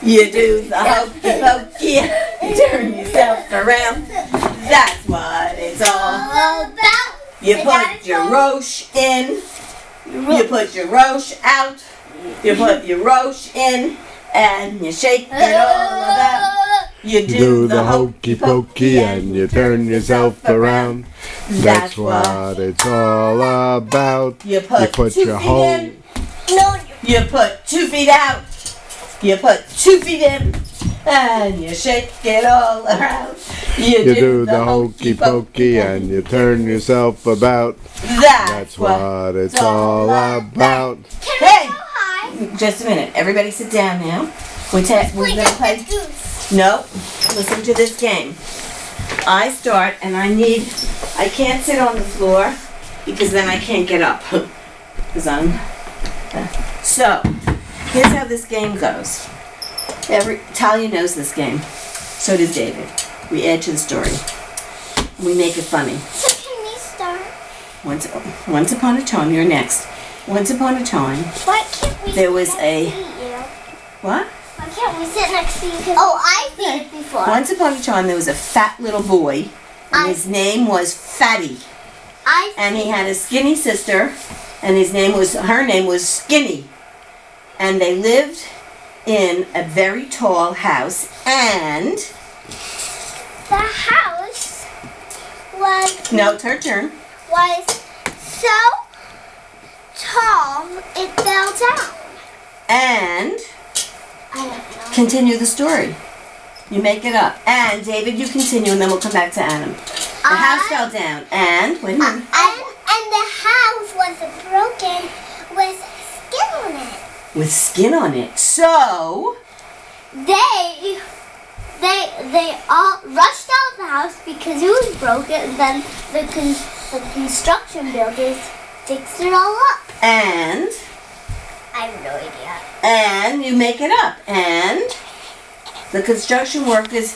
You do the hokey pokey, you turn yourself around. That's what it's all about. You put your roche in, you put your roche out, you put your roche in, and you shake it all about. You do the hokey pokey and you turn yourself around. That's what it's all about. You put your whole... in. No, you put 2 feet out. You put 2 feet in, and you shake it all around. You do the hokey pokey and you turn yourself about. That's what it's all about. Hey, just a minute. Everybody sit down now. We're going to play. No, listen to this game. I start, and I can't sit on the floor because then I can't get up. So, here's how this game goes. Talia knows this game. So does David. We add to the story. We make it funny. So can we start? Once upon a time, you're next. Once upon a time, Why can't we there was sit next a... to you? What? Why can't we sit next to you? Oh, I've seen it before. Once upon a time, there was a fat little boy, and his name was Fatty. And he had a skinny sister, and her name was Skinny. And they lived in a very tall house, and... The house was... No, it's her turn. Was so tall, it fell down. And... I don't know. Continue the story. You make it up. And, David, you continue, and then we'll come back to Adam. The house fell down, and... Wait a minute. And the house was broken with skin on it. With skin on it. So... They all rushed out of the house because it was broken, and then the construction builders fixed it all up. And... I have no idea. And you make it up. And the construction workers